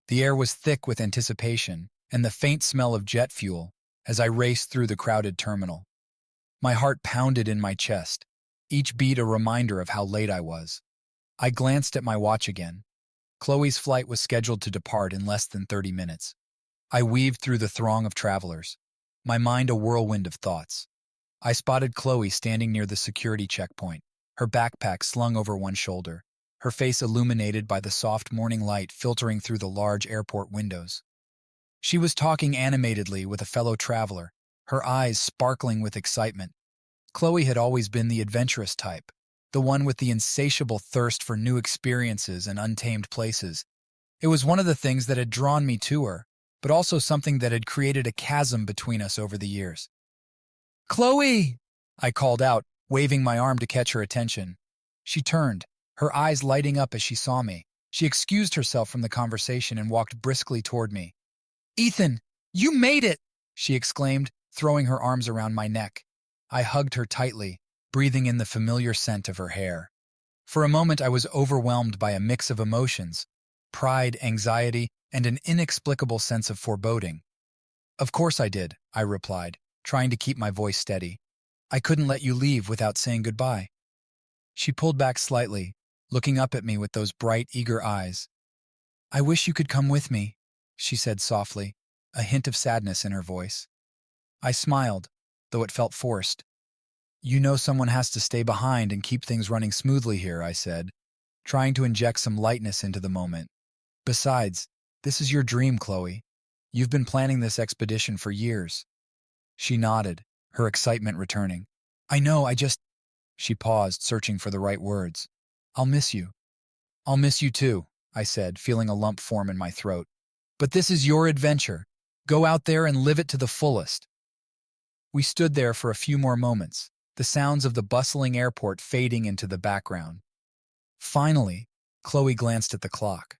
The air was thick with anticipation and the faint smell of jet fuel as I raced through the crowded terminal. My heart pounded in my chest, each beat a reminder of how late I was. I glanced at my watch again. Chloe's flight was scheduled to depart in less than 30 minutes. I weaved through the throng of travelers, my mind a whirlwind of thoughts. I spotted Chloe standing near the security checkpoint, her backpack slung over one shoulder, her face illuminated by the soft morning light filtering through the large airport windows. She was talking animatedly with a fellow traveler, her eyes sparkling with excitement. Chloe had always been the adventurous type, the one with the insatiable thirst for new experiences and untamed places. It was one of the things that had drawn me to her, but also something that had created a chasm between us over the years. "Chloe!" I called out, waving my arm to catch her attention. She turned, her eyes lighting up as she saw me. She excused herself from the conversation and walked briskly toward me. "Ethan, you made it!" she exclaimed, throwing her arms around my neck. I hugged her tightly, breathing in the familiar scent of her hair. For a moment I was overwhelmed by a mix of emotions, pride, anxiety, and an inexplicable sense of foreboding. "Of course I did," I replied, trying to keep my voice steady. "I couldn't let you leave without saying goodbye." She pulled back slightly, looking up at me with those bright, eager eyes. "I wish you could come with me," she said softly, a hint of sadness in her voice. I smiled, though it felt forced. "You know someone has to stay behind and keep things running smoothly here," I said, trying to inject some lightness into the moment. "Besides, this is your dream, Chloe. You've been planning this expedition for years." She nodded, her excitement returning. "I know, She paused, searching for the right words. "I'll miss you." "I'll miss you too," I said, feeling a lump form in my throat. "But this is your adventure. Go out there and live it to the fullest." We stood there for a few more moments, the sounds of the bustling airport fading into the background. Finally, Chloe glanced at the clock.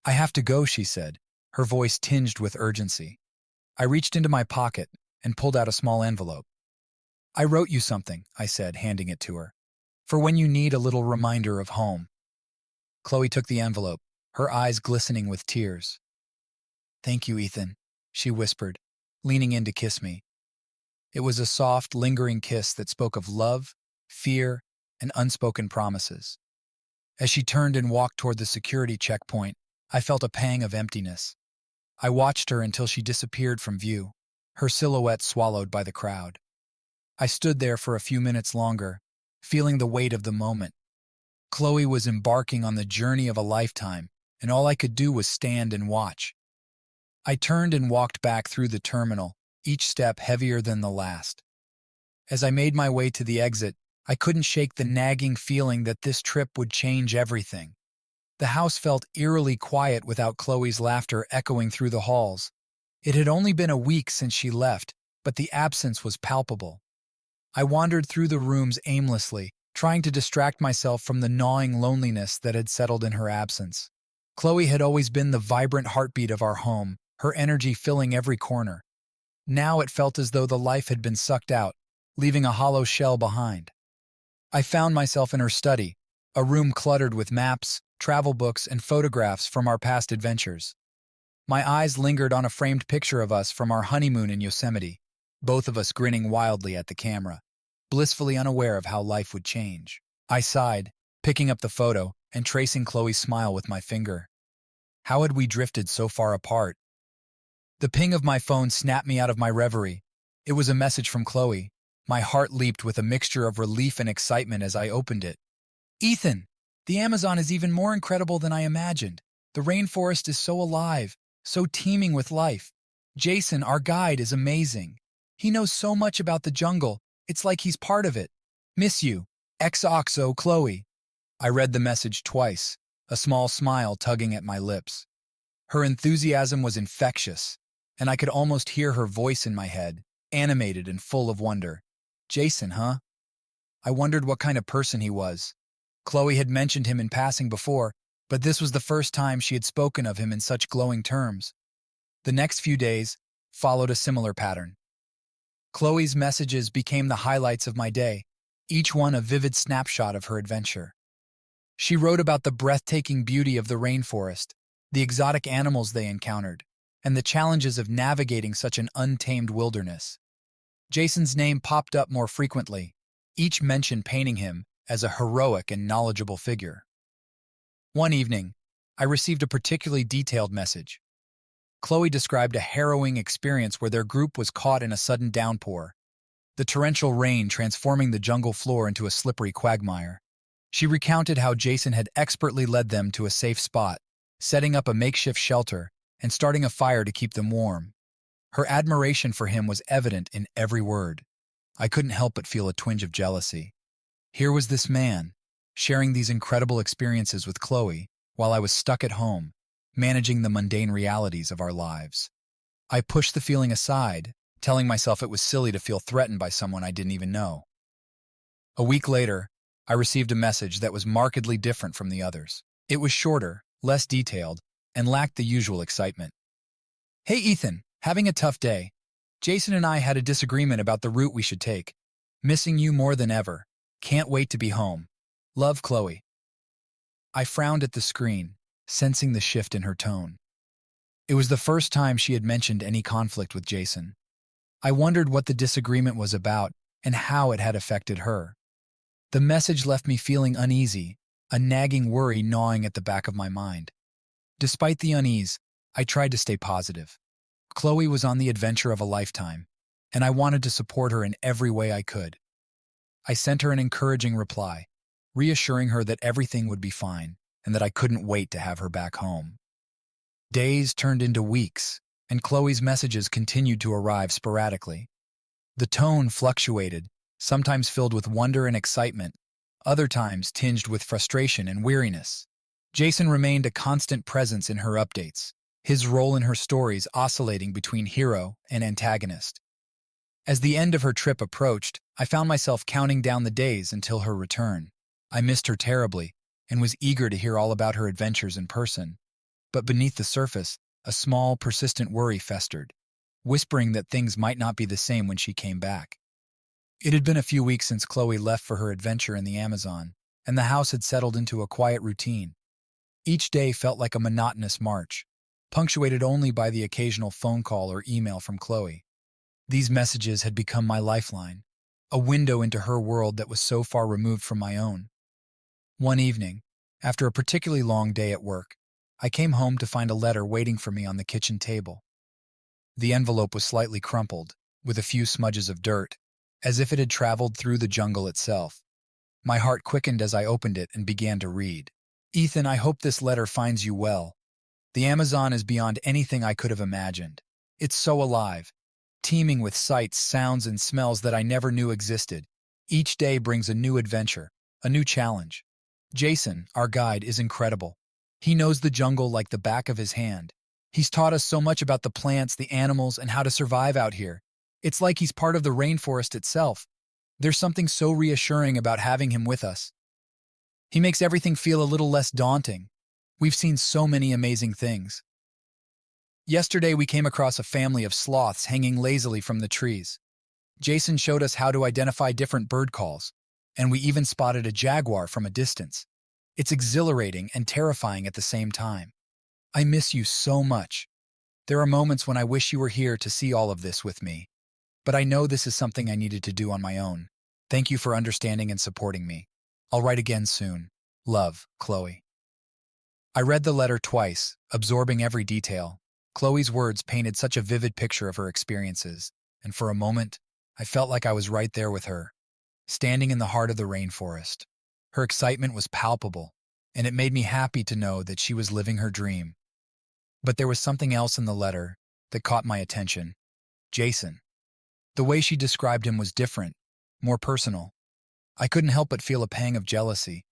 "I have to go," she said, her voice tinged with urgency. I reached into my pocket and pulled out a small envelope. "I wrote you something," I said, handing it to her, "for when you need a little reminder of home." Chloe took the envelope, her eyes glistening with tears. "Thank you, Ethan," she whispered, leaning in to kiss me. It was a soft, lingering kiss that spoke of love, fear, and unspoken promises. As she turned and walked toward the security checkpoint, I felt a pang of emptiness. I watched her until she disappeared from view, her silhouette swallowed by the crowd. I stood there for a few minutes longer, feeling the weight of the moment. Chloe was embarking on the journey of a lifetime, and all I could do was stand and watch. I turned and walked back through the terminal, each step heavier than the last. As I made my way to the exit, I couldn't shake the nagging feeling that this trip would change everything. The house felt eerily quiet without Chloe's laughter echoing through the halls. It had only been a week since she left, but the absence was palpable. I wandered through the rooms aimlessly, trying to distract myself from the gnawing loneliness that had settled in her absence. Chloe had always been the vibrant heartbeat of our home, her energy filling every corner. Now it felt as though the life had been sucked out, leaving a hollow shell behind. I found myself in her study, a room cluttered with maps, travel books, and photographs from our past adventures. My eyes lingered on a framed picture of us from our honeymoon in Yosemite, both of us grinning wildly at the camera, blissfully unaware of how life would change. I sighed, picking up the photo and tracing Chloe's smile with my finger. How had we drifted so far apart? The ping of my phone snapped me out of my reverie. It was a message from Chloe. My heart leaped with a mixture of relief and excitement as I opened it. "Ethan, the Amazon is even more incredible than I imagined. The rainforest is so alive, so teeming with life. Jason, our guide, is amazing. He knows so much about the jungle, it's like he's part of it. Miss you. XOXO, Chloe." I read the message twice, a small smile tugging at my lips. Her enthusiasm was infectious, and I could almost hear her voice in my head, animated and full of wonder. Jason, huh? I wondered what kind of person he was. Chloe had mentioned him in passing before, but this was the first time she had spoken of him in such glowing terms. The next few days followed a similar pattern. Chloe's messages became the highlights of my day, each one a vivid snapshot of her adventure. She wrote about the breathtaking beauty of the rainforest, the exotic animals they encountered, and the challenges of navigating such an untamed wilderness. Jason's name popped up more frequently, each mention painting him as a heroic and knowledgeable figure. One evening, I received a particularly detailed message. Chloe described a harrowing experience where their group was caught in a sudden downpour, the torrential rain transforming the jungle floor into a slippery quagmire. She recounted how Jason had expertly led them to a safe spot, setting up a makeshift shelter and starting a fire to keep them warm. Her admiration for him was evident in every word. I couldn't help but feel a twinge of jealousy. Here was this man, sharing these incredible experiences with Chloe, while I was stuck at home, managing the mundane realities of our lives. I pushed the feeling aside, telling myself it was silly to feel threatened by someone I didn't even know. A week later, I received a message that was markedly different from the others. It was shorter, less detailed, and lacked the usual excitement. "Hey Ethan, having a tough day. Jason and I had a disagreement about the route we should take. Missing you more than ever. Can't wait to be home. Love, Chloe." I frowned at the screen, sensing the shift in her tone. It was the first time she had mentioned any conflict with Jason. I wondered what the disagreement was about and how it had affected her. The message left me feeling uneasy, a nagging worry gnawing at the back of my mind. Despite the unease, I tried to stay positive. Chloe was on the adventure of a lifetime, and I wanted to support her in every way I could. I sent her an encouraging reply, reassuring her that everything would be fine and that I couldn't wait to have her back home. Days turned into weeks, and Chloe's messages continued to arrive sporadically. The tone fluctuated, sometimes filled with wonder and excitement, other times tinged with frustration and weariness. Jason remained a constant presence in her updates, his role in her stories oscillating between hero and antagonist. As the end of her trip approached, I found myself counting down the days until her return. I missed her terribly and was eager to hear all about her adventures in person. But beneath the surface, a small, persistent worry festered, whispering that things might not be the same when she came back. It had been a few weeks since Chloe left for her adventure in the Amazon, and the house had settled into a quiet routine. Each day felt like a monotonous march, punctuated only by the occasional phone call or email from Chloe. These messages had become my lifeline, a window into her world that was so far removed from my own. One evening, after a particularly long day at work, I came home to find a letter waiting for me on the kitchen table. The envelope was slightly crumpled, with a few smudges of dirt, as if it had traveled through the jungle itself. My heart quickened as I opened it and began to read. "Ethan, I hope this letter finds you well. The Amazon is beyond anything I could have imagined. It's so alive, teeming with sights, sounds, and smells that I never knew existed. Each day brings a new adventure, a new challenge. Jason, our guide, is incredible. He knows the jungle like the back of his hand. He's taught us so much about the plants, the animals, and how to survive out here. It's like he's part of the rainforest itself. There's something so reassuring about having him with us. He makes everything feel a little less daunting. We've seen so many amazing things. Yesterday we came across a family of sloths hanging lazily from the trees. Jason showed us how to identify different bird calls, and we even spotted a jaguar from a distance. It's exhilarating and terrifying at the same time. I miss you so much. There are moments when I wish you were here to see all of this with me. But I know this is something I needed to do on my own. Thank you for understanding and supporting me. I'll write again soon. Love, Chloe." I read the letter twice, absorbing every detail. Chloe's words painted such a vivid picture of her experiences, and for a moment, I felt like I was right there with her, standing in the heart of the rainforest. Her excitement was palpable, and it made me happy to know that she was living her dream. But there was something else in the letter that caught my attention. Jason. The way she described him was different, more personal. I couldn't help but feel a pang of jealousy.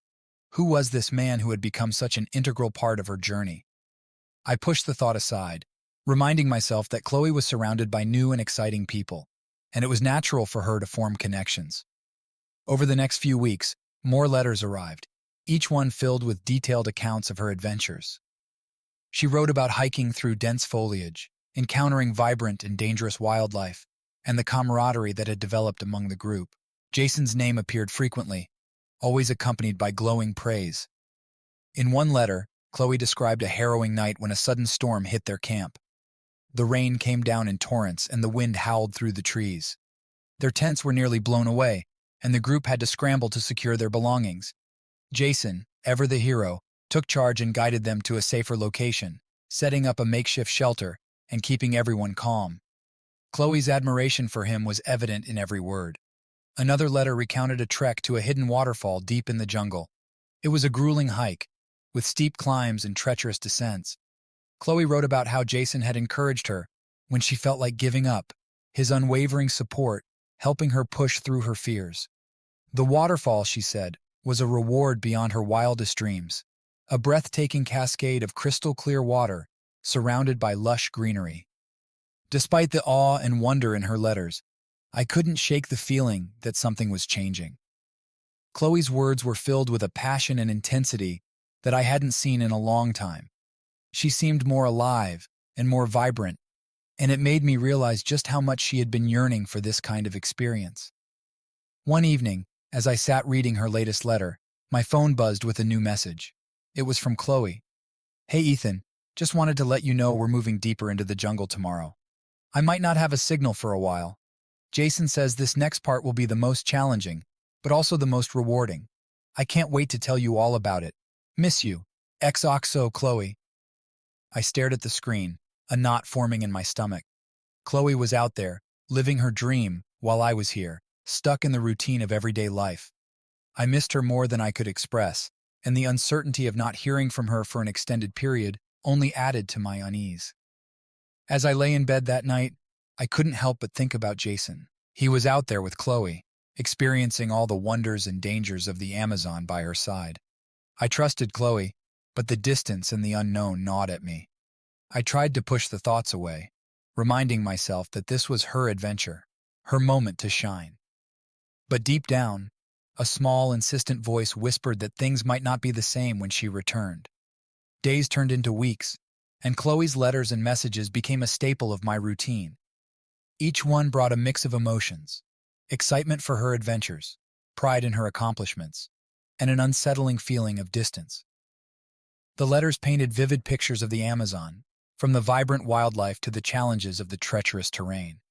Who was this man who had become such an integral part of her journey? I pushed the thought aside, reminding myself that Chloe was surrounded by new and exciting people, and it was natural for her to form connections. Over the next few weeks, more letters arrived, each one filled with detailed accounts of her adventures. She wrote about hiking through dense foliage, encountering vibrant and dangerous wildlife, and the camaraderie that had developed among the group. Jason's name appeared frequently, always accompanied by glowing praise. In one letter, Chloe described a harrowing night when a sudden storm hit their camp. The rain came down in torrents and the wind howled through the trees. Their tents were nearly blown away, and the group had to scramble to secure their belongings. Jason, ever the hero, took charge and guided them to a safer location, setting up a makeshift shelter and keeping everyone calm. Chloe's admiration for him was evident in every word. Another letter recounted a trek to a hidden waterfall deep in the jungle. It was a grueling hike, with steep climbs and treacherous descents. Chloe wrote about how Jason had encouraged her when she felt like giving up, his unwavering support helping her push through her fears. The waterfall, she said, was a reward beyond her wildest dreams, a breathtaking cascade of crystal-clear water surrounded by lush greenery. Despite the awe and wonder in her letters, I couldn't shake the feeling that something was changing. Chloe's words were filled with a passion and intensity that I hadn't seen in a long time. She seemed more alive and more vibrant, and it made me realize just how much she had been yearning for this kind of experience. One evening, as I sat reading her latest letter, my phone buzzed with a new message. It was from Chloe. "Hey Ethan, just wanted to let you know we're moving deeper into the jungle tomorrow. I might not have a signal for a while. Jason says this next part will be the most challenging, but also the most rewarding. I can't wait to tell you all about it. Miss you. XOXO Chloe." I stared at the screen, a knot forming in my stomach. Chloe was out there, living her dream, while I was here, stuck in the routine of everyday life. I missed her more than I could express, and the uncertainty of not hearing from her for an extended period only added to my unease. As I lay in bed that night, I couldn't help but think about Jason. He was out there with Chloe, experiencing all the wonders and dangers of the Amazon by her side. I trusted Chloe, but the distance and the unknown gnawed at me. I tried to push the thoughts away, reminding myself that this was her adventure, her moment to shine. But deep down, a small, insistent voice whispered that things might not be the same when she returned. Days turned into weeks, and Chloe's letters and messages became a staple of my routine. Each one brought a mix of emotions: excitement for her adventures, pride in her accomplishments, and an unsettling feeling of distance. The letters painted vivid pictures of the Amazon, from the vibrant wildlife to the challenges of the treacherous terrain.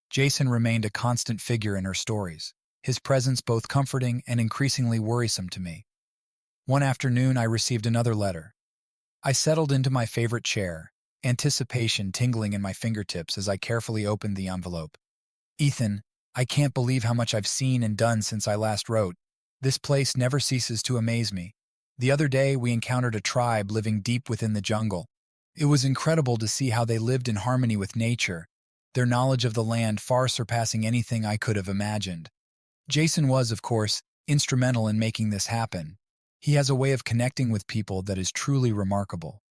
Jason remained a constant figure in her stories, his presence both comforting and increasingly worrisome to me. One afternoon, I received another letter. I settled into my favorite chair, anticipation tingling in my fingertips as I carefully opened the envelope. "Ethan, I can't believe how much I've seen and done since I last wrote. This place never ceases to amaze me. The other day, we encountered a tribe living deep within the jungle. It was incredible to see how they lived in harmony with nature, their knowledge of the land far surpassing anything I could have imagined. Jason was, of course, instrumental in making this happen. He has a way of connecting with people that is truly remarkable.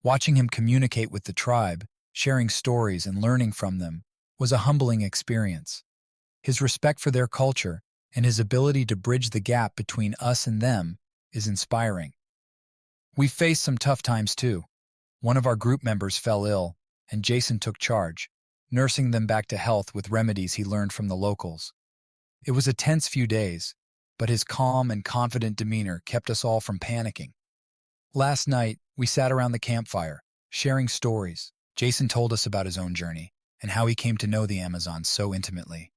Watching him communicate with the tribe, sharing stories and learning from them, was a humbling experience. His respect for their culture and his ability to bridge the gap between us and them is inspiring. We faced some tough times too. One of our group members fell ill, and Jason took charge, nursing them back to health with remedies he learned from the locals. It was a tense few days, but his calm and confident demeanor kept us all from panicking. Last night, we sat around the campfire, sharing stories. Jason told us about his own journey and how he came to know the Amazon so intimately.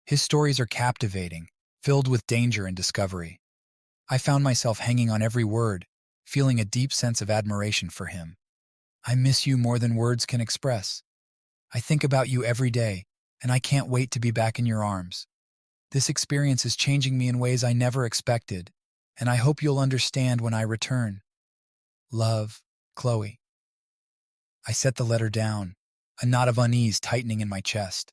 His stories are captivating, filled with danger and discovery. I found myself hanging on every word, feeling a deep sense of admiration for him. "I miss you more than words can express. I think about you every day, and I can't wait to be back in your arms. This experience is changing me in ways I never expected, and I hope you'll understand when I return. Love, Chloe." I set the letter down, a knot of unease tightening in my chest.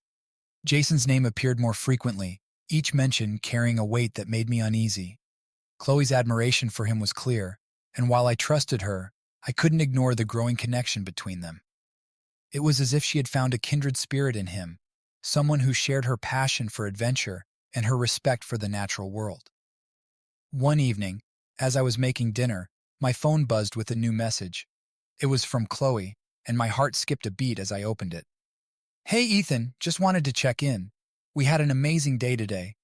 Jason's name appeared more frequently, each mention carrying a weight that made me uneasy. Chloe's admiration for him was clear, and while I trusted her, I couldn't ignore the growing connection between them. It was as if she had found a kindred spirit in him, someone who shared her passion for adventure and her respect for the natural world. One evening, as I was making dinner, my phone buzzed with a new message. It was from Chloe, and my heart skipped a beat as I opened it. "Hey Ethan, just wanted to check in. We had an amazing day today.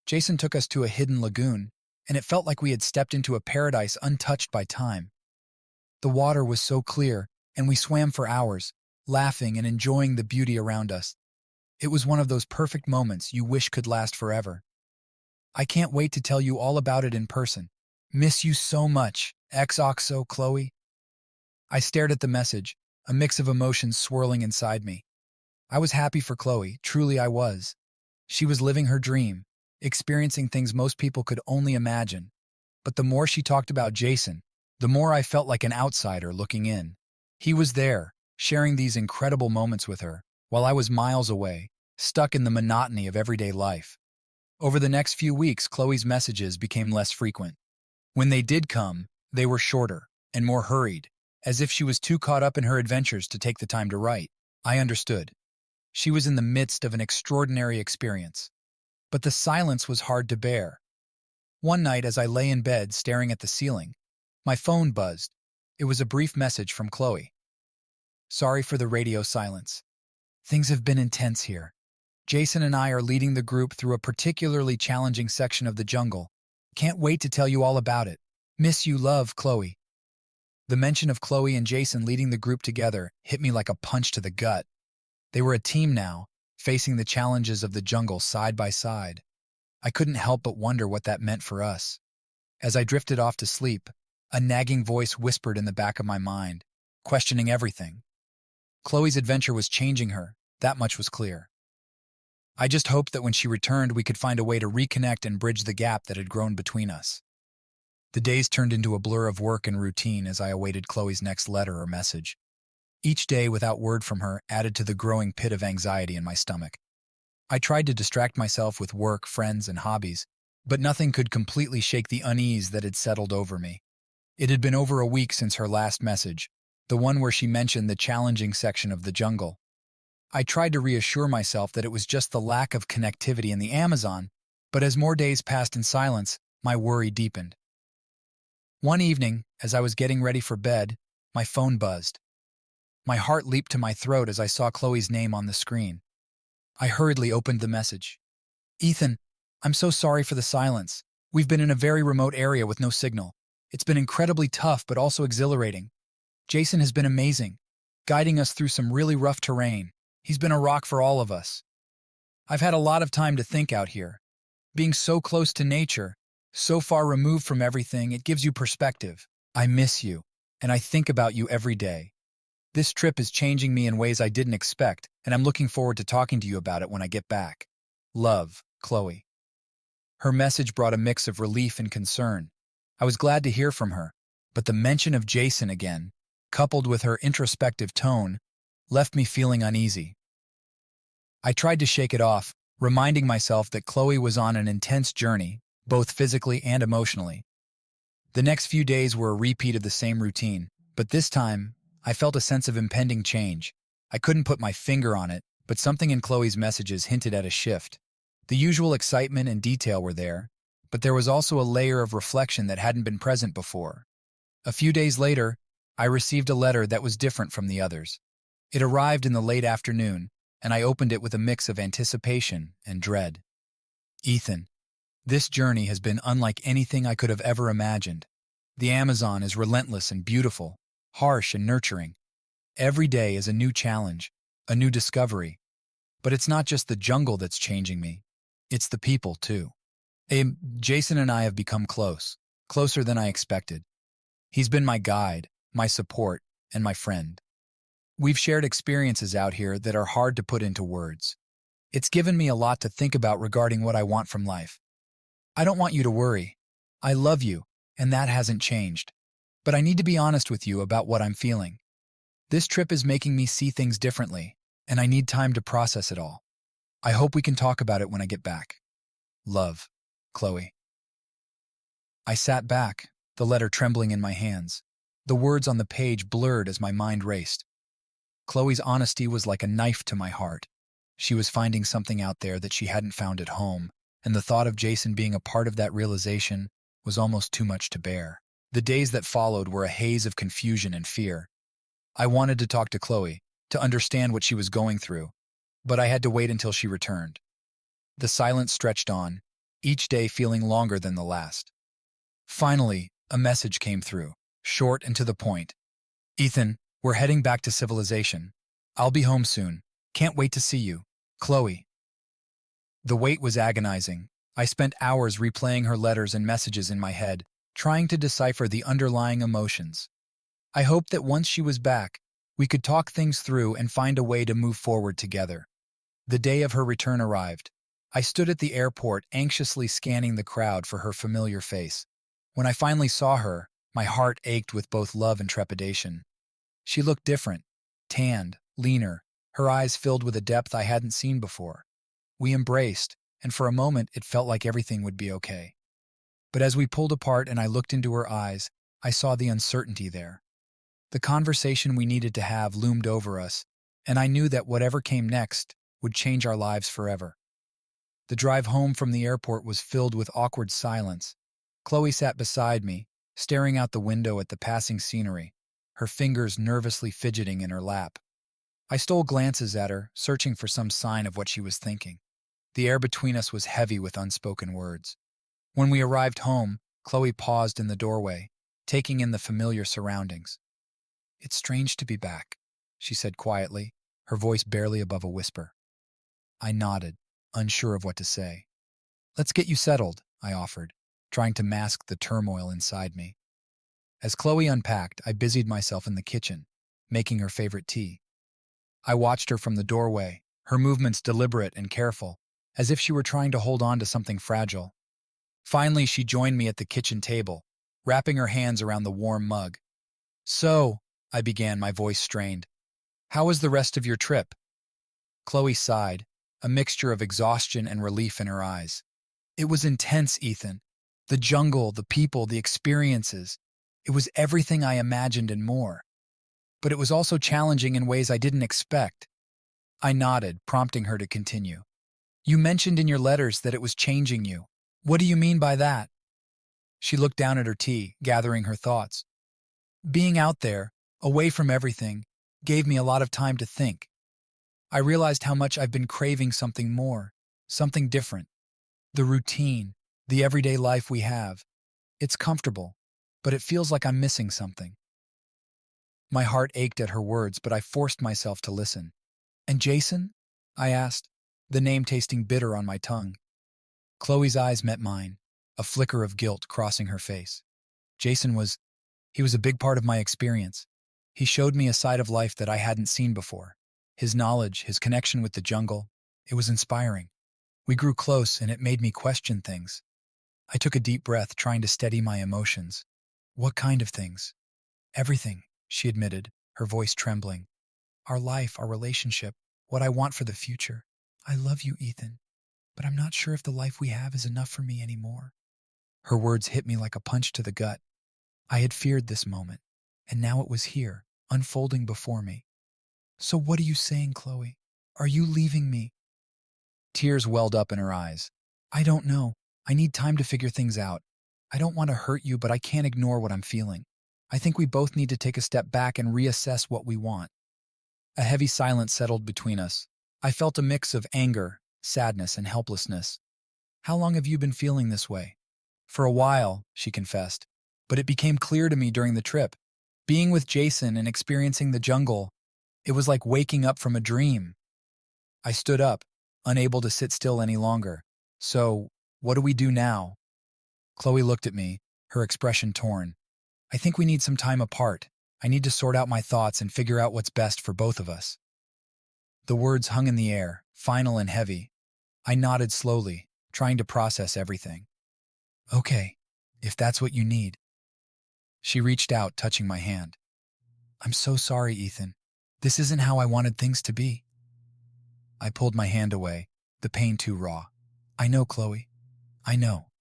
Jason took us to a hidden lagoon, and it felt like we had stepped into a paradise untouched by time. The water was so clear, and we swam for hours, laughing and enjoying the beauty around us. It was one of those perfect moments you wish could last forever. I can't wait to tell you all about it in person. Miss you so much. XOXO, Chloe. I stared at the message, a mix of emotions swirling inside me. I was happy for Chloe, truly I was. She was living her dream, experiencing things most people could only imagine. But the more she talked about Jason, the more I felt like an outsider looking in. He was there, sharing these incredible moments with her, while I was miles away, stuck in the monotony of everyday life. Over the next few weeks, Chloe's messages became less frequent. When they did come, they were shorter and more hurried, as if she was too caught up in her adventures to take the time to write. I understood. She was in the midst of an extraordinary experience. But the silence was hard to bear. One night, as I lay in bed staring at the ceiling, my phone buzzed. It was a brief message from Chloe. Sorry for the radio silence. Things have been intense here. Jason and I are leading the group through a particularly challenging section of the jungle. Can't wait to tell you all about it. Miss you, love, Chloe. The mention of Chloe and Jason leading the group together hit me like a punch to the gut. They were a team now, facing the challenges of the jungle side by side. I couldn't help but wonder what that meant for us. As I drifted off to sleep, a nagging voice whispered in the back of my mind, questioning everything. Chloe's adventure was changing her, that much was clear. I just hoped that when she returned we could find a way to reconnect and bridge the gap that had grown between us. The days turned into a blur of work and routine as I awaited Chloe's next letter or message. Each day without word from her added to the growing pit of anxiety in my stomach. I tried to distract myself with work, friends, and hobbies, but nothing could completely shake the unease that had settled over me. It had been over a week since her last message, the one where she mentioned the challenging section of the jungle. I tried to reassure myself that it was just the lack of connectivity in the Amazon, but as more days passed in silence, my worry deepened. One evening, as I was getting ready for bed, my phone buzzed. My heart leaped to my throat as I saw Chloe's name on the screen. I hurriedly opened the message. Ethan, I'm so sorry for the silence. We've been in a very remote area with no signal. It's been incredibly tough but also exhilarating. Jason has been amazing, guiding us through some really rough terrain. He's been a rock for all of us. I've had a lot of time to think out here. Being so close to nature, so far removed from everything, it gives you perspective. I miss you, and I think about you every day. This trip is changing me in ways I didn't expect, and I'm looking forward to talking to you about it when I get back. Love, Chloe. Her message brought a mix of relief and concern. I was glad to hear from her, but the mention of Jason again, coupled with her introspective tone, left me feeling uneasy. I tried to shake it off, reminding myself that Chloe was on an intense journey, both physically and emotionally. The next few days were a repeat of the same routine, but this time, I felt a sense of impending change. I couldn't put my finger on it, but something in Chloe's messages hinted at a shift. The usual excitement and detail were there, but there was also a layer of reflection that hadn't been present before. A few days later, I received a letter that was different from the others. It arrived in the late afternoon, and I opened it with a mix of anticipation and dread. Ethan, this journey has been unlike anything I could have ever imagined. The Amazon is relentless and beautiful, harsh and nurturing. Every day is a new challenge, a new discovery. But it's not just the jungle that's changing me. It's the people, too. Jason and I have become closer than I expected. He's been my guide, my support, and my friend. We've shared experiences out here that are hard to put into words. It's given me a lot to think about regarding what I want from life. I don't want you to worry. I love you, and that hasn't changed. But I need to be honest with you about what I'm feeling. This trip is making me see things differently, and I need time to process it all. I hope we can talk about it when I get back. Love, Chloe. I sat back, the letter trembling in my hands. The words on the page blurred as my mind raced. Chloe's honesty was like a knife to my heart. She was finding something out there that she hadn't found at home, and the thought of Jason being a part of that realization was almost too much to bear. The days that followed were a haze of confusion and fear. I wanted to talk to Chloe, to understand what she was going through, but I had to wait until she returned. The silence stretched on, each day feeling longer than the last. Finally, a message came through, short and to the point. Ethan, we're heading back to civilization. I'll be home soon. Can't wait to see you. Chloe. The wait was agonizing. I spent hours replaying her letters and messages in my head, trying to decipher the underlying emotions. I hoped that once she was back, we could talk things through and find a way to move forward together. The day of her return arrived. I stood at the airport anxiously scanning the crowd for her familiar face. When I finally saw her, my heart ached with both love and trepidation. She looked different, tanned, leaner, her eyes filled with a depth I hadn't seen before. We embraced, and for a moment it felt like everything would be okay. But as we pulled apart and I looked into her eyes, I saw the uncertainty there. The conversation we needed to have loomed over us, and I knew that whatever came next would change our lives forever. The drive home from the airport was filled with awkward silence. Chloe sat beside me, staring out the window at the passing scenery, her fingers nervously fidgeting in her lap. I stole glances at her, searching for some sign of what she was thinking. The air between us was heavy with unspoken words. When we arrived home, Chloe paused in the doorway, taking in the familiar surroundings. "It's strange to be back," she said quietly, her voice barely above a whisper. I nodded, unsure of what to say. "Let's get you settled," I offered, trying to mask the turmoil inside me. As Chloe unpacked, I busied myself in the kitchen, making her favorite tea. I watched her from the doorway, her movements deliberate and careful, as if she were trying to hold on to something fragile. Finally, she joined me at the kitchen table, wrapping her hands around the warm mug. "So," I began, my voice strained, "how was the rest of your trip?" Chloe sighed, a mixture of exhaustion and relief in her eyes. "It was intense, Ethan. The jungle, the people, the experiences. It was everything I imagined and more. But it was also challenging in ways I didn't expect." I nodded, prompting her to continue. "You mentioned in your letters that it was changing you. What do you mean by that?" She looked down at her tea, gathering her thoughts. "Being out there, away from everything, gave me a lot of time to think. I realized how much I've been craving something more, something different. The routine, the everyday life we have. It's comfortable, but it feels like I'm missing something." My heart ached at her words, but I forced myself to listen. "And Jason?" I asked, the name tasting bitter on my tongue. Chloe's eyes met mine, a flicker of guilt crossing her face. He was a big part of my experience. He showed me a side of life that I hadn't seen before. His knowledge, his connection with the jungle, it was inspiring. We grew close and it made me question things. I took a deep breath, trying to steady my emotions. "What kind of things?" "Everything," she admitted, her voice trembling. "Our life, our relationship, what I want for the future. I love you, Ethan, but I'm not sure if the life we have is enough for me anymore." Her words hit me like a punch to the gut. I had feared this moment, and now it was here, unfolding before me. "So what are you saying, Chloe? Are you leaving me?" Tears welled up in her eyes. "I don't know. I need time to figure things out. I don't want to hurt you, but I can't ignore what I'm feeling. I think we both need to take a step back and reassess what we want." A heavy silence settled between us. I felt a mix of anger, sadness, and helplessness. "How long have you been feeling this way?" "For a while," she confessed, "but it became clear to me during the trip. Being with Jason and experiencing the jungle, it was like waking up from a dream." I stood up, unable to sit still any longer. "So, what do we do now?" Chloe looked at me, her expression torn. "I think we need some time apart. I need to sort out my thoughts and figure out what's best for both of us." The words hung in the air, final and heavy. I nodded slowly, trying to process everything. "Okay, if that's what you need." She reached out, touching my hand. "I'm so sorry, Ethan. This isn't how I wanted things to be." I pulled my hand away, the pain too raw. "I know, Chloe. I know."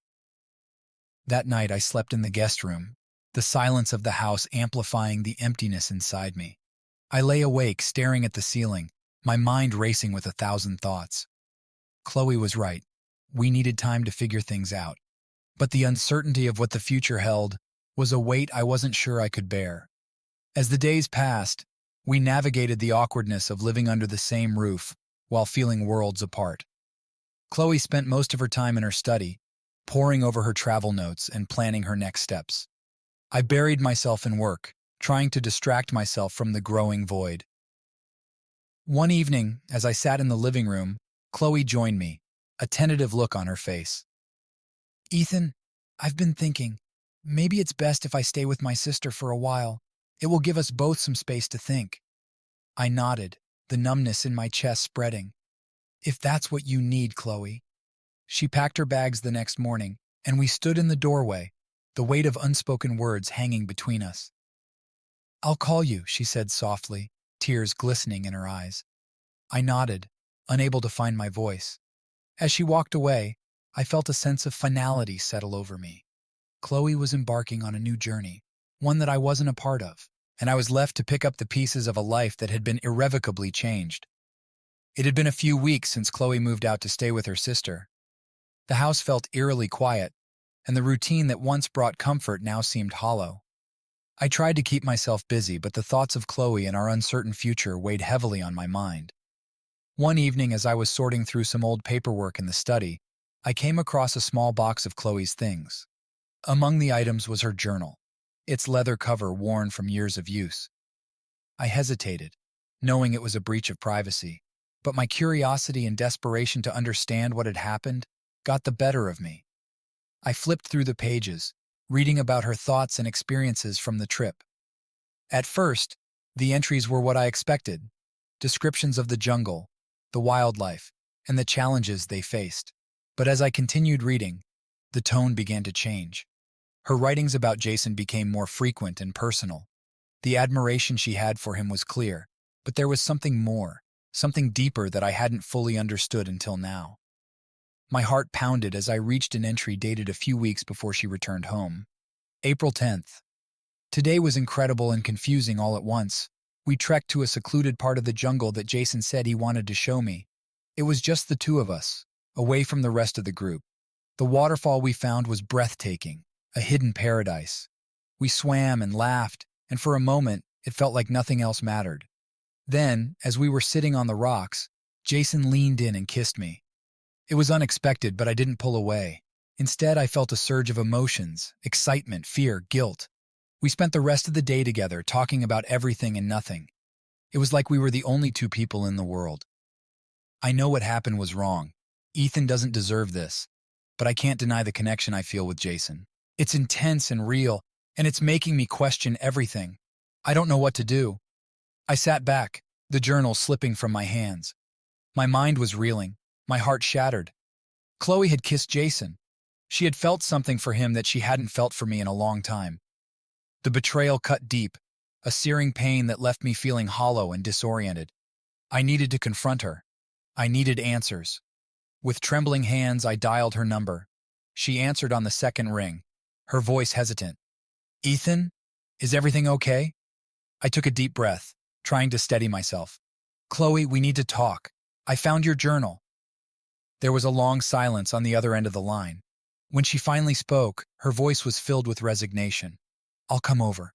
That night I slept in the guest room, the silence of the house amplifying the emptiness inside me. I lay awake, staring at the ceiling, my mind racing with 1,000 thoughts. Chloe was right. We needed time to figure things out. But the uncertainty of what the future held was a weight I wasn't sure I could bear. As the days passed, we navigated the awkwardness of living under the same roof while feeling worlds apart. Chloe spent most of her time in her study, poring over her travel notes and planning her next steps. I buried myself in work, trying to distract myself from the growing void. One evening, as I sat in the living room, Chloe joined me, a tentative look on her face. "Ethan, I've been thinking, maybe it's best if I stay with my sister for a while. It will give us both some space to think." I nodded, the numbness in my chest spreading. "If that's what you need, Chloe." She packed her bags the next morning, and we stood in the doorway, the weight of unspoken words hanging between us. "I'll call you," she said softly, tears glistening in her eyes. I nodded, unable to find my voice. As she walked away, I felt a sense of finality settle over me. Chloe was embarking on a new journey, one that I wasn't a part of, and I was left to pick up the pieces of a life that had been irrevocably changed. It had been a few weeks since Chloe moved out to stay with her sister. The house felt eerily quiet, and the routine that once brought comfort now seemed hollow. I tried to keep myself busy, but the thoughts of Chloe and our uncertain future weighed heavily on my mind. One evening, as I was sorting through some old paperwork in the study, I came across a small box of Chloe's things. Among the items was her journal, its leather cover worn from years of use. I hesitated, knowing it was a breach of privacy, but my curiosity and desperation to understand what had happened got the better of me. I flipped through the pages, reading about her thoughts and experiences from the trip. At first, the entries were what I expected: descriptions of the jungle, the wildlife, and the challenges they faced. But as I continued reading, the tone began to change. Her writings about Jason became more frequent and personal. The admiration she had for him was clear, but there was something more, something deeper that I hadn't fully understood until now. My heart pounded as I reached an entry dated a few weeks before she returned home. April 10th. Today was incredible and confusing all at once. We trekked to a secluded part of the jungle that Jason said he wanted to show me. It was just the two of us, away from the rest of the group. The waterfall we found was breathtaking, a hidden paradise. We swam and laughed, and for a moment, it felt like nothing else mattered. Then, as we were sitting on the rocks, Jason leaned in and kissed me. It was unexpected, but I didn't pull away. Instead, I felt a surge of emotions: excitement, fear, guilt. We spent the rest of the day together, talking about everything and nothing. It was like we were the only two people in the world. I know what happened was wrong. Ethan doesn't deserve this. But I can't deny the connection I feel with Jason. It's intense and real, and it's making me question everything. I don't know what to do. I sat back, the journal slipping from my hands. My mind was reeling, my heart shattered. Chloe had kissed Jason. She had felt something for him that she hadn't felt for me in a long time. The betrayal cut deep, a searing pain that left me feeling hollow and disoriented. I needed to confront her. I needed answers. With trembling hands, I dialed her number. She answered on the second ring, her voice hesitant. "Ethan, is everything okay?" I took a deep breath, trying to steady myself. "Chloe, we need to talk. I found your journal." There was a long silence on the other end of the line. When she finally spoke, her voice was filled with resignation. "I'll come over."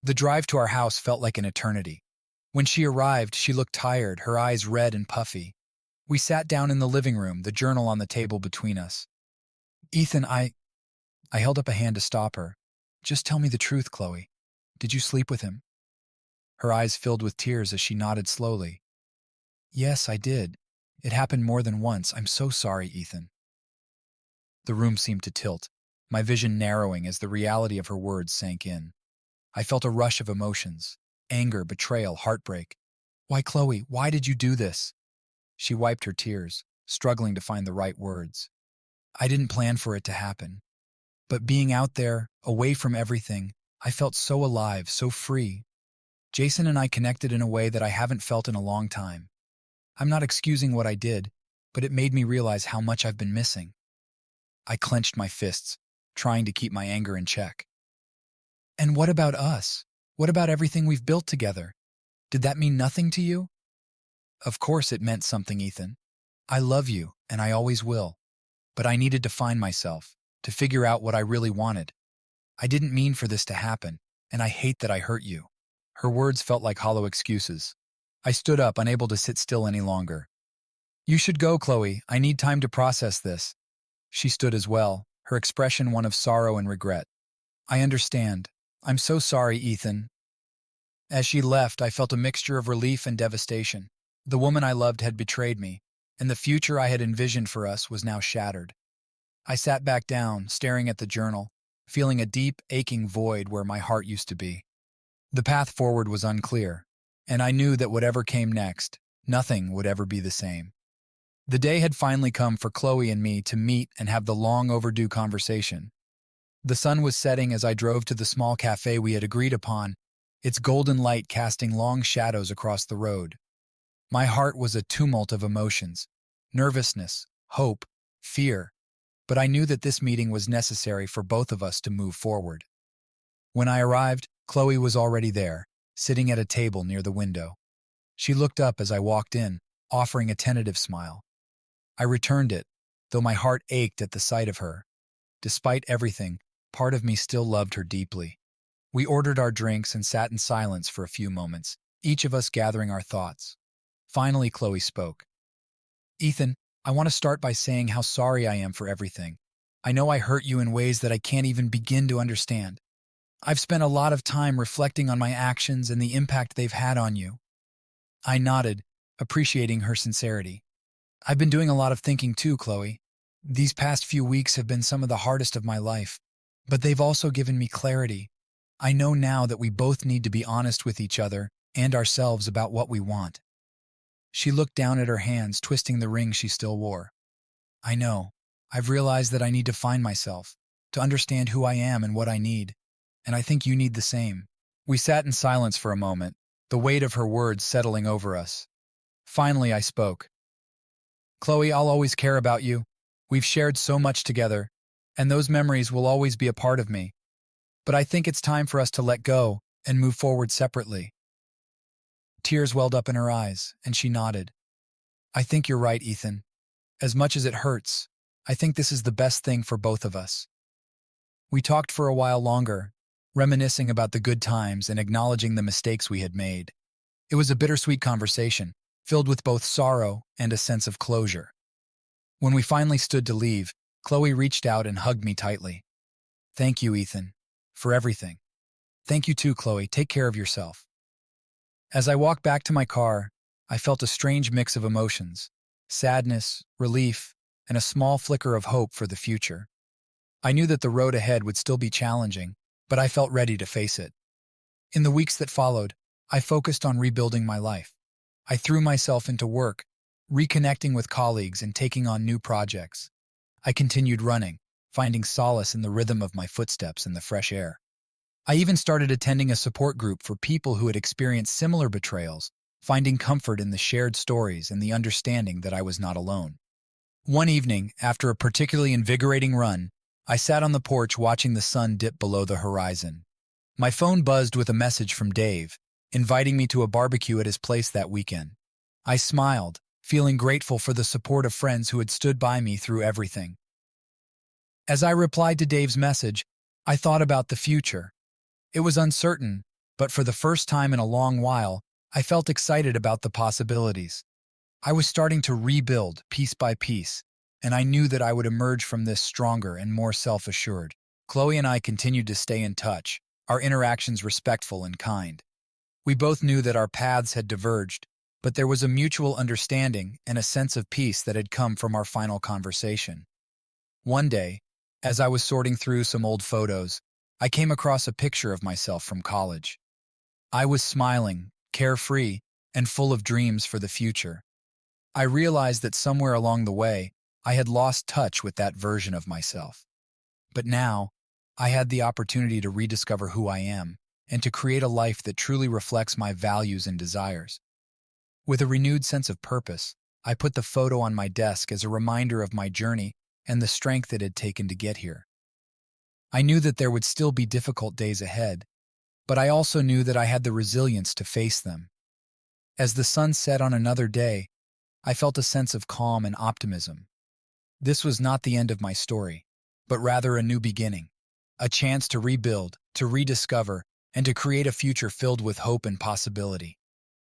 The drive to our house felt like an eternity. When she arrived, she looked tired, her eyes red and puffy. We sat down in the living room, the journal on the table between us. "Ethan, I held up a hand to stop her. "Just tell me the truth, Chloe. Did you sleep with him?" Her eyes filled with tears as she nodded slowly. "Yes, I did. It happened more than once. I'm so sorry, Ethan." The room seemed to tilt, my vision narrowing as the reality of her words sank in. I felt a rush of emotions: anger, betrayal, heartbreak. "Why, Chloe, why did you do this?" She wiped her tears, struggling to find the right words. "I didn't plan for it to happen. But being out there, away from everything, I felt so alive, so free. Jason and I connected in a way that I haven't felt in a long time. I'm not excusing what I did, but it made me realize how much I've been missing." I clenched my fists, trying to keep my anger in check. "And what about us? What about everything we've built together? Did that mean nothing to you?" "Of course it meant something, Ethan. I love you, and I always will. But I needed to find myself, to figure out what I really wanted. I didn't mean for this to happen, and I hate that I hurt you." Her words felt like hollow excuses. I stood up, unable to sit still any longer. "You should go, Chloe. I need time to process this." She stood as well, her expression one of sorrow and regret. "I understand. I'm so sorry, Ethan. As she left, I felt a mixture of relief and devastation. The woman I loved had betrayed me, and the future I had envisioned for us was now shattered. I sat back down, staring at the journal, feeling a deep, aching void where my heart used to be. The path forward was unclear, and I knew that whatever came next, nothing would ever be the same. The day had finally come for Chloe and me to meet and have the long overdue conversation. The sun was setting as I drove to the small cafe we had agreed upon, its golden light casting long shadows across the road. My heart was a tumult of emotions, nervousness, hope, fear, but I knew that this meeting was necessary for both of us to move forward. When I arrived, Chloe was already there, sitting at a table near the window. She looked up as I walked in, offering a tentative smile. I returned it, though my heart ached at the sight of her. Despite everything, part of me still loved her deeply. We ordered our drinks and sat in silence for a few moments, each of us gathering our thoughts. Finally, Chloe spoke. "Ethan, I want to start by saying how sorry I am for everything. I know I hurt you in ways that I can't even begin to understand. I've spent a lot of time reflecting on my actions and the impact they've had on you." I nodded, appreciating her sincerity. "I've been doing a lot of thinking too, Chloe. These past few weeks have been some of the hardest of my life, but they've also given me clarity. I know now that we both need to be honest with each other and ourselves about what we want." She looked down at her hands, twisting the ring she still wore. "I know. I've realized that I need to find myself, to understand who I am and what I need, and I think you need the same." We sat in silence for a moment, the weight of her words settling over us. Finally, I spoke. "Chloe, I'll always care about you. We've shared so much together, and those memories will always be a part of me. But I think it's time for us to let go and move forward separately." Tears welled up in her eyes, and she nodded. "I think you're right, Ethan. As much as it hurts, I think this is the best thing for both of us." We talked for a while longer, reminiscing about the good times and acknowledging the mistakes we had made. It was a bittersweet conversation, filled with both sorrow and a sense of closure. When we finally stood to leave, Chloe reached out and hugged me tightly. "Thank you, Ethan, for everything." "Thank you too, Chloe. Take care of yourself." As I walked back to my car, I felt a strange mix of emotions: sadness, relief, and a small flicker of hope for the future. I knew that the road ahead would still be challenging, but I felt ready to face it. In the weeks that followed, I focused on rebuilding my life. I threw myself into work, reconnecting with colleagues and taking on new projects. I continued running, finding solace in the rhythm of my footsteps and the fresh air. I even started attending a support group for people who had experienced similar betrayals, finding comfort in the shared stories and the understanding that I was not alone. One evening, after a particularly invigorating run, I sat on the porch watching the sun dip below the horizon. My phone buzzed with a message from Dave, inviting me to a barbecue at his place that weekend. I smiled, feeling grateful for the support of friends who had stood by me through everything. As I replied to Dave's message, I thought about the future. It was uncertain, but for the first time in a long while, I felt excited about the possibilities. I was starting to rebuild piece by piece, and I knew that I would emerge from this stronger and more self-assured. Chloe and I continued to stay in touch, our interactions respectful and kind. We both knew that our paths had diverged, but there was a mutual understanding and a sense of peace that had come from our final conversation. One day, as I was sorting through some old photos, I came across a picture of myself from college. I was smiling, carefree, and full of dreams for the future. I realized that somewhere along the way, I had lost touch with that version of myself. But now, I had the opportunity to rediscover who I am and to create a life that truly reflects my values and desires. With a renewed sense of purpose, I put the photo on my desk as a reminder of my journey and the strength it had taken to get here. I knew that there would still be difficult days ahead, but I also knew that I had the resilience to face them. As the sun set on another day, I felt a sense of calm and optimism. This was not the end of my story, but rather a new beginning, a chance to rebuild, to rediscover, and to create a future filled with hope and possibility.